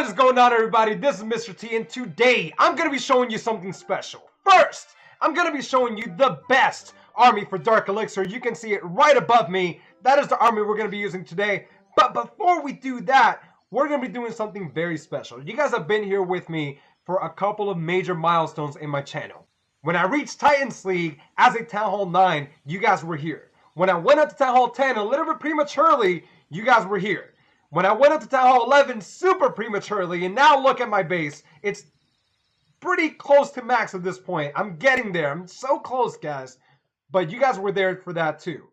What is going on, everybody? This is Mr. T, and today I'm going to be showing you something special. First, I'm going to be showing you the best army for Dark Elixir. You can see it right above me. That is the army we're going to be using today. But before we do that, we're going to be doing something very special. You guys have been here with me for a couple of major milestones in my channel. When I reached Titans League as a Town Hall 9, you guys were here. When I went up to Town Hall 10 a little bit prematurely, you guys were here. When I went up to Town Hall 11 super prematurely, and now look at my base. It's pretty close to max at this point. I'm getting there. I'm so close, guys. But you guys were there for that too.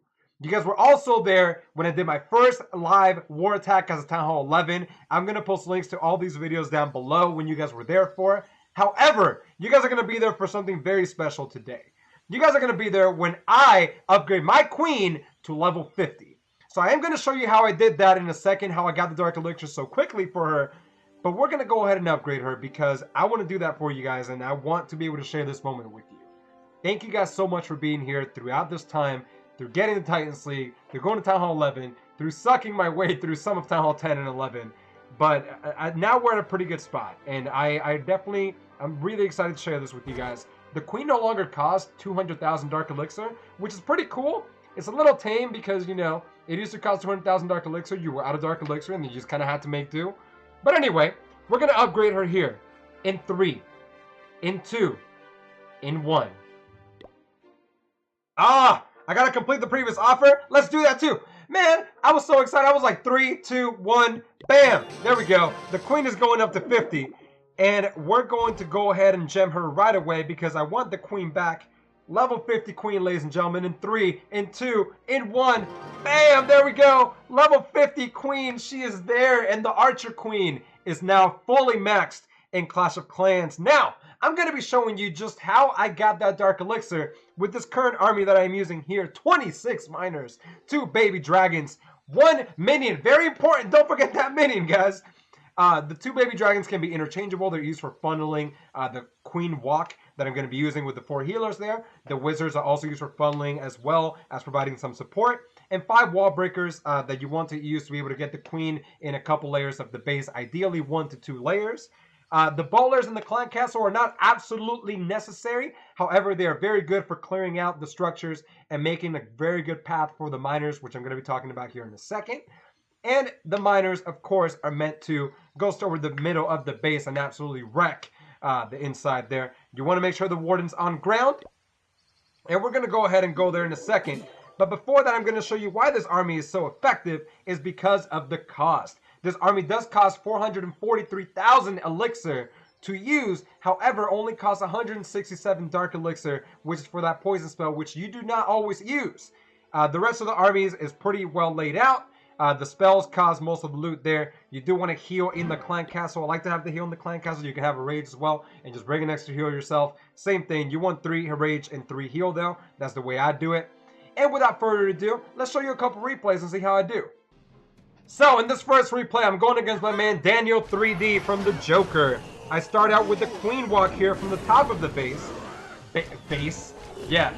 You guys were also there when I did my first live war attack as a Town Hall 11. I'm going to post links to all these videos down below when you guys were there for. However, you guys are going to be there for something very special today. You guys are going to be there when I upgrade my queen to level 50. So I am going to show you how I did that in a second, how I got the Dark Elixir so quickly for her. But we're going to go ahead and upgrade her because I want to do that for you guys, and I want to be able to share this moment with you. Thank you guys so much for being here throughout this time, through getting the Titans League, through going to Town Hall 11, through sucking my way through some of Town Hall 10 and 11. But now we're in a pretty good spot, and I'm really excited to share this with you guys. The queen no longer costs 200,000 Dark Elixir, which is pretty cool. It's a little tame because, you know, it used to cost 200,000 Dark Elixir. You were out of Dark Elixir and you just kind of had to make do. But anyway, we're going to upgrade her here in 3, in 2, in 1. I got to complete the previous offer. Let's do that too. Man, I was so excited. I was like 3, 2, 1, bam. There we go. The queen is going up to 50. And we're going to go ahead and gem her right away because I want the queen back. Level 50 queen, ladies and gentlemen, in 3, in 2, in 1. Bam, there we go. Level 50 queen, she is there. And the archer queen is now fully maxed in Clash of Clans. Now, I'm going to be showing you just how I got that Dark Elixir with this current army that I'm using here. 26 miners, 2 baby dragons, 1 minion. Very important, don't forget that minion, guys. The 2 baby dragons can be interchangeable. They're used for funneling the queenwalk that I'm going to be using with the 4 healers there. The wizards are also used for funneling as well as providing some support. And 5 wall breakers that you want to use to be able to get the queen in a couple layers of the base, ideally 1 to 2 layers. The bowlers in the clan castle are not absolutely necessary. However, they are very good for clearing out the structures and making a very good path for the miners, which I'm going to be talking about here in a second. And the miners, of course, are meant to go over the middle of the base and absolutely wreck the inside there. You want to make sure the warden's on ground. And we're going to go ahead and go there in a second. But before that, I'm going to show you why this army is so effective is because of the cost. This army does cost 443,000 elixir to use. However, only costs 167 Dark Elixir, which is for that poison spell, which you do not always use. The rest of the armies is pretty well laid out. The spells cause most of the loot there. You do want to heal in the clan castle. I like to have the heal in the clan castle. You can have a rage as well and just bring an extra heal yourself. Same thing. You want 3 rage and 3 heal though. That's the way I do it. And without further ado, let's show you a couple replays and see how I do. So in this first replay, I'm going against my man Daniel 3D from the Joker. I start out with the queenwalk here from the top of the base. Yeah,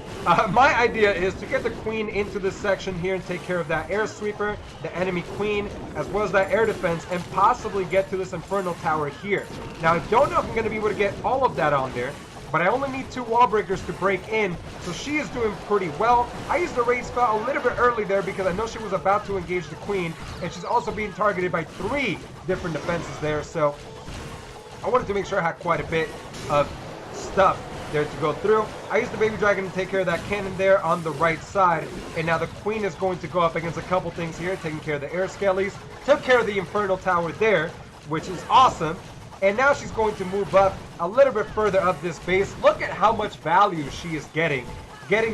my idea is to get the queen into this section here and take care of that air sweeper, the enemy queen, as well as that air defense, and possibly get to this infernal tower here. Now, I don't know if I'm going to be able to get all of that on there, but I only need 2 wall breakers to break in, so she is doing pretty well. I used the rage spell a little bit early there because I know she was about to engage the queen, and she's also being targeted by 3 different defenses there, so I wanted to make sure I had quite a bit of stuff there to go through. I used the baby dragon to take care of that cannon there on the right side, and now the queen is going to go up against a couple things here, taking care of the air skellies, took care of the infernal tower there, which is awesome, and now she's going to move up a little bit further up this base. Look at how much value she is getting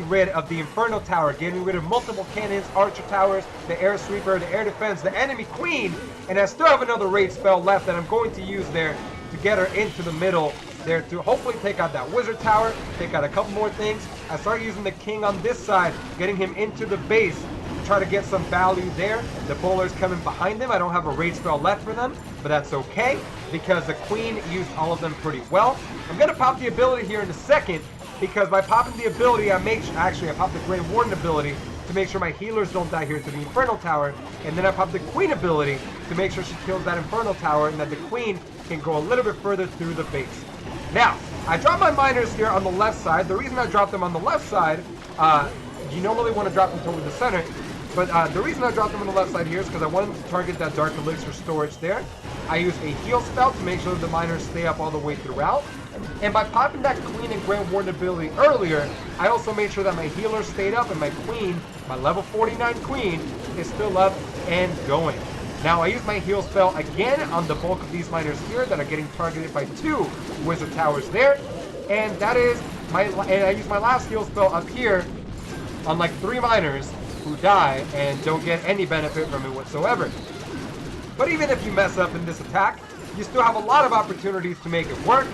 rid of the infernal tower, getting rid of multiple cannons, archer towers, the air sweeper, the air defense, the enemy queen, and I still have another rage spell left that I'm going to use there to get her into the middle there to hopefully take out that wizard tower, take out a couple more things. I start using the king on this side, getting him into the base to try to get some value there. The bowler's coming behind them. I don't have a rage spell left for them, but that's okay because the queen used all of them pretty well. I'm going to pop the ability here in a second because by popping the ability, I popped the Grand Warden ability to make sure my healers don't die here to the Infernal Tower. And then I pop the Queen ability to make sure she kills that Infernal Tower and that the Queen can go a little bit further through the base. Now, I drop my miners here on the left side. The reason I drop them on the left side, you normally want to drop them toward the center. But the reason I dropped them on the left side here is because I wanted to target that Dark Elixir storage there. I use a heal spell to make sure that the miners stay up all the way throughout. And by popping that Queen and Grand Warden ability earlier, I also made sure that my healers stayed up and my Queen, my level 49 Queen, is still up and going. Now I use my heal spell again on the bulk of these miners here that are getting targeted by 2 Wizard Towers there. And that is and I use my last heal spell up here on like 3 miners who die and don't get any benefit from it whatsoever. But even if you mess up in this attack, you still have a lot of opportunities to make it work.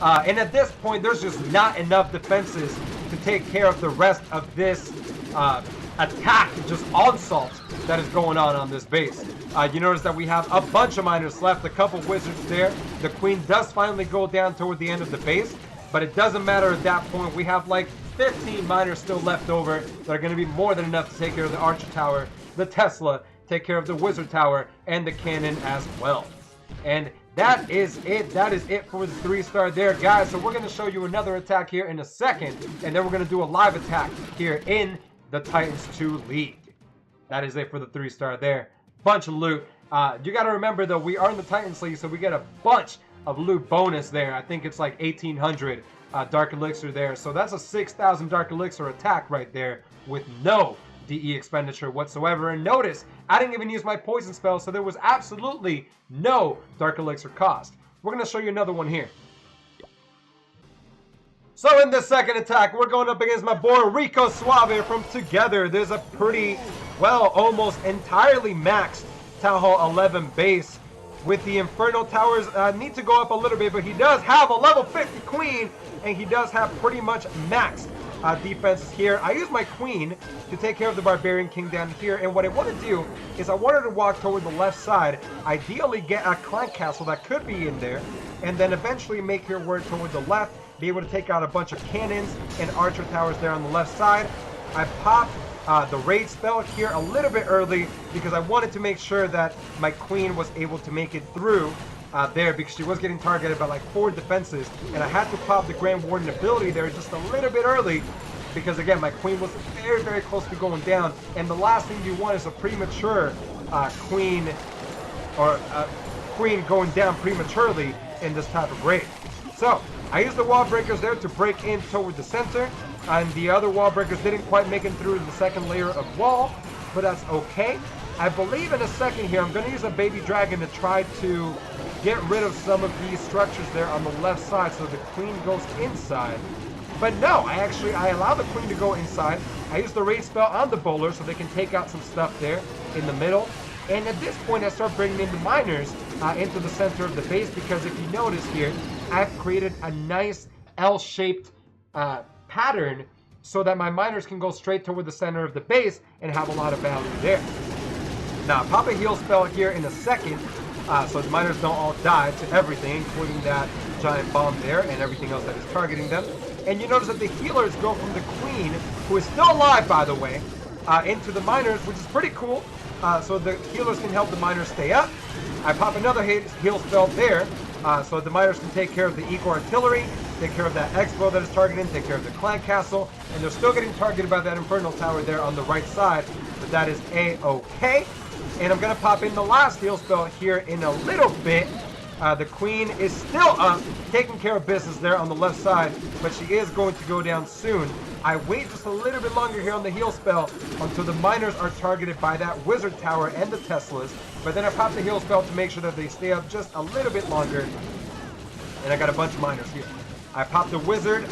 And at this point, there's just not enough defenses to take care of the rest of this attack, just onslaught that is going on this base. You notice that we have a bunch of miners left, a couple wizards there. The Queen does finally go down toward the end of the base, but it doesn't matter at that point. We have like 15 miners still left over that are going to be more than enough to take care of the Archer Tower, the Tesla, take care of the Wizard Tower, and the Cannon as well. And that is it. That is it for the 3-star there, guys. So we're going to show you another attack here in a second, and then we're going to do a live attack here in the Titans 2 League. That is it for the 3-star there. Bunch of loot. You got to remember, though, we are in the Titans League, so we get a bunch of loot bonus there. I think it's like 1,800 Dark Elixir there. So that's a 6,000 Dark Elixir attack right there with no DE expenditure whatsoever. And notice, I didn't even use my poison spell, so there was absolutely no Dark Elixir cost. We're going to show you another one here. So in the second attack, we're going up against my boy Rico Suave from Together. There's a pretty, well, almost entirely maxed Town Hall 11 base with the Infernal Towers. Need to go up a little bit, but he does have a level 50 Queen, and he does have pretty much maxed defenses here. I use my Queen to take care of the Barbarian King down here, and what I want to do is I wanted to walk toward the left side, ideally get a Clan Castle that could be in there, and then eventually make your way toward the left, be able to take out a bunch of cannons and Archer Towers there on the left side. I popped the raid spell here a little bit early because I wanted to make sure that my Queen was able to make it through there, because she was getting targeted by like 4 defenses, and I had to pop the Grand Warden ability there just a little bit early because, again, my Queen was very, very close to going down, and the last thing you want is a premature Queen or Queen going down prematurely in this type of raid. So I used the wall breakers there to break in toward the center, and the other wall breakers didn't quite make it through the second layer of wall, but that's okay. I believe in a second here I'm going to use a baby dragon to try to get rid of some of these structures there on the left side so the Queen goes inside. But no, I allow the Queen to go inside. I use the raid spell on the bowler so they can take out some stuff there in the middle. And at this point I start bringing in the miners into the center of the base, because if you notice here, I've created a nice L-shaped pattern so that my miners can go straight toward the center of the base and have a lot of value there. Now, pop a heal spell here in a second, so the miners don't all die to everything, including that giant bomb there and everything else that is targeting them. And you notice that the healers go from the Queen, who is still alive, by the way, into the miners, which is pretty cool. So the healers can help the miners stay up. I pop another heal spell there, so the miners can take care of the Eco Artillery, take care of that Expo that is targeting, take care of the Clan Castle, and they're still getting targeted by that Infernal Tower there on the right side, but that is A-okay. And I'm going to pop in the last heal spell here in a little bit. The Queen is still up, taking care of business there on the left side, but she is going to go down soon. I wait just a little bit longer here on the heal spell until the miners are targeted by that Wizard Tower and the Teslas, but then I pop the heal spell to make sure that they stay up just a little bit longer, and I got a bunch of miners here. I popped the Wizard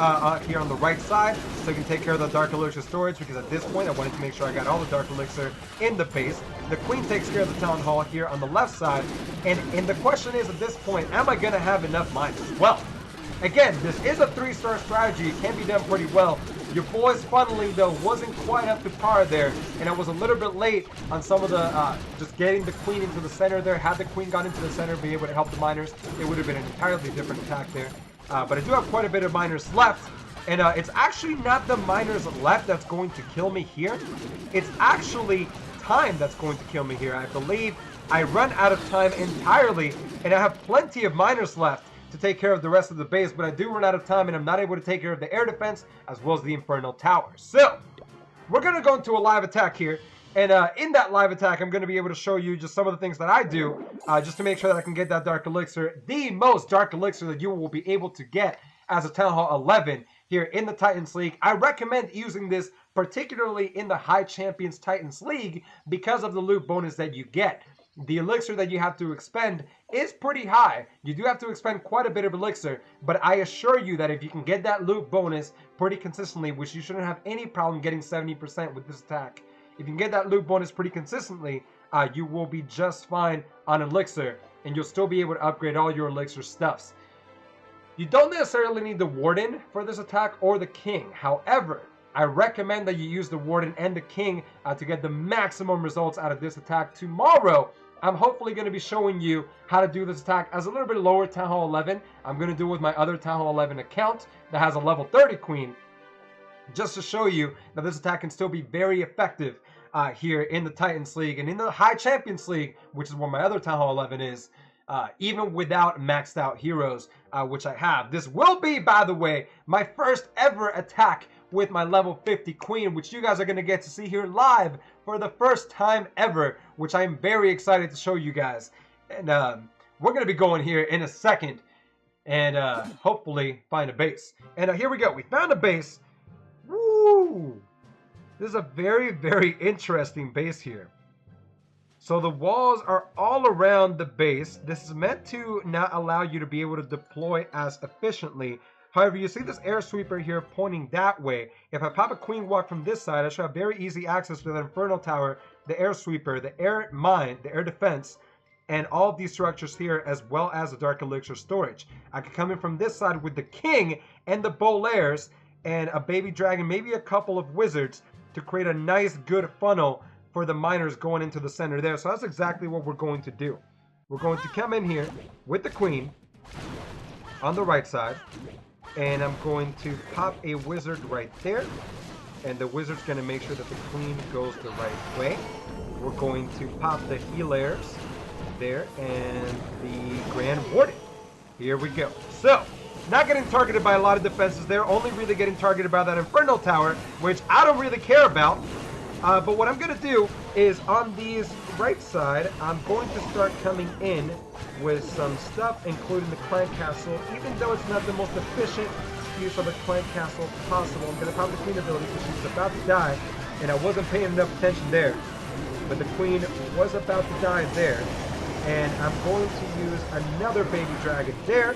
here on the right side so I can take care of the Dark Elixir storage, because at this point I wanted to make sure I got all the Dark Elixir in the base. The Queen takes care of the Town Hall here on the left side, and the question is at this point, am I going to have enough miners? Well, again, this is a 3-star strategy. It can be done pretty well. Your boy's funneling, though, wasn't quite up to par there, and I was a little bit late on some of the, just getting the Queen into the center there. Had the Queen gone into the center, be able to help the miners, it would have been an entirely different attack there. But I do have quite a bit of miners left, And it's actually not the miners left that's going to kill me here. It's actually time that's going to kill me here. I believe I run out of time entirely, and I have plenty of miners left to take care of the rest of the base, but I do run out of time, and I'm not able to take care of the air defense as well as the infernal tower. So we're going to go into a live attack here. And in that live attack, I'm going to be able to show you just some of the things that I do just to make sure that I can get that Dark Elixir, the most Dark Elixir that you will be able to get as a Town Hall 11 here in the Titans League. I recommend using this particularly in the High Champions Titans League because of the loot bonus that you get. The elixir that you have to expend is pretty high. You do have to expend quite a bit of elixir, but I assure you that if you can get that loot bonus pretty consistently, which you shouldn't have any problem getting 70% with this attack, if you can get that loot bonus pretty consistently, you will be just fine on elixir, and you'll still be able to upgrade all your elixir stuffs. You don't necessarily need the Warden for this attack or the King. However, I recommend that you use the Warden and the King to get the maximum results out of this attack. Tomorrow, I'm hopefully going to be showing you how to do this attack as a little bit lower Town Hall 11. I'm going to do it with my other Town Hall 11 account that has a level 30 Queen, just to show you that this attack can still be very effective here in the Titans League and in the High Champions League, which is where my other Town Hall 11 is, even without maxed out heroes, which I have. This will be, by the way, my first ever attack with my level 50 Queen, which you guys are going to get to see here live for the first time ever, which I am very excited to show you guys. And we're going to be going here in a second and hopefully find a base. And here we go. We found a base. Woo! This is a very, very interesting base here. So the walls are all around the base. This is meant to not allow you to be able to deploy as efficiently. However, you see this air sweeper here pointing that way. If I pop a queen walk from this side, I should have very easy access to the infernal tower, the air sweeper, the air mine, the air defense, and all of these structures here, as well as the Dark Elixir storage. I could come in from this side with the king and the bolairs and a baby dragon, maybe a couple of wizards, to create a nice good funnel for the miners going into the center there. So that's exactly what we're going to do. We're going to come in here with the queen on the right side, and I'm going to pop a wizard right there, and the wizard's going to make sure that the queen goes the right way. We're going to pop the healers there and the Grand Warden. Here we go. So not getting targeted by a lot of defenses there, only really getting targeted by that Infernal Tower, which I don't really care about. But what I'm going to do is on these right side, I'm going to start coming in with some stuff, including the Clan Castle. Even though it's not the most efficient use of a Clan Castle possible, I'm going to pop the Queen ability because she's about to die, and I wasn't paying enough attention there. But the Queen was about to die there, and I'm going to use another baby dragon there.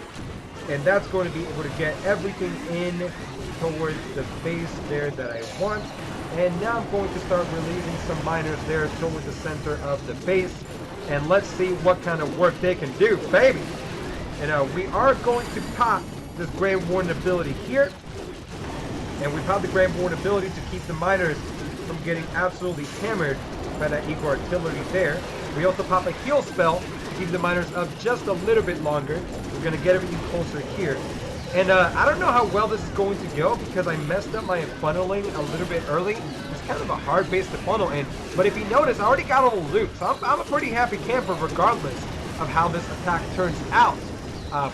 And that's going to be able to get everything in towards the base there that I want. And now I'm going to start releasing some miners there towards the center of the base. And let's see what kind of work they can do, baby. And we are going to pop this Grand Warden ability here. And we pop the Grand Warden ability to keep the miners from getting absolutely hammered by that Eagle Artillery there. We also pop a heal spell to keep the miners up just a little bit longer. We're going to get everything closer here. And I don't know how well this is going to go because I messed up my funneling a little bit early. It's kind of a hard base to funnel in. But if you notice, I already got all the loot. So I'm a pretty happy camper regardless of how this attack turns out.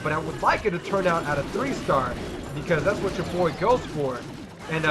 But I would like it to turn out at a 3-star because that's what your boy goes for. And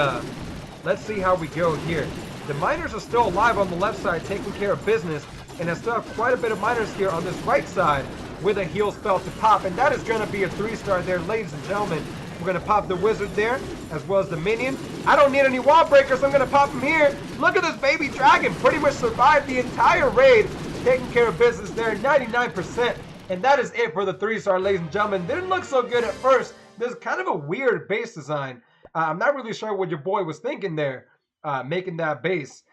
let's see how we go here. The miners are still alive on the left side taking care of business. And I still have quite a bit of miners here on this right side with a heal spell to pop. And that is going to be a 3-star there, ladies and gentlemen. We're going to pop the wizard there, as well as the minion. I don't need any wall breakers. I'm going to pop them here. Look at this baby dragon. Pretty much survived the entire raid, taking care of business there, 99%. And that is it for the 3-star, ladies and gentlemen. Didn't look so good at first. There's kind of a weird base design. I'm not really sure what your boy was thinking there, making that base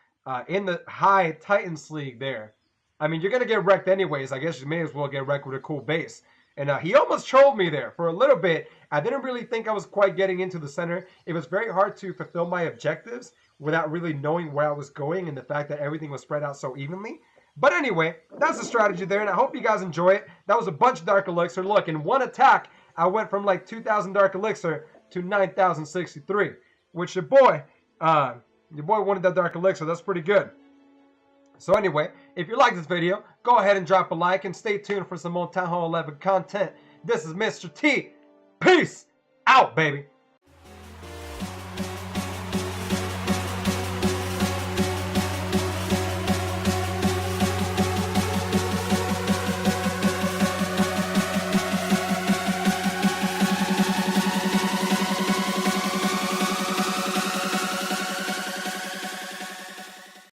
in the High Titans League there. I mean, you're going to get wrecked anyways. I guess you may as well get wrecked with a cool base. And he almost trolled me there for a little bit. I didn't really think I was quite getting into the center. It was very hard to fulfill my objectives without really knowing where I was going and the fact that everything was spread out so evenly. But anyway, that's the strategy there, and I hope you guys enjoy it. That was a bunch of Dark Elixir. Look, in one attack, I went from like 2,000 Dark Elixir to 9,063. Which your boy wanted that Dark Elixir. That's pretty good. So anyway, if you like this video, go ahead and drop a like and stay tuned for some more Town Hall 11 content. This is Mr. T. Peace out, baby.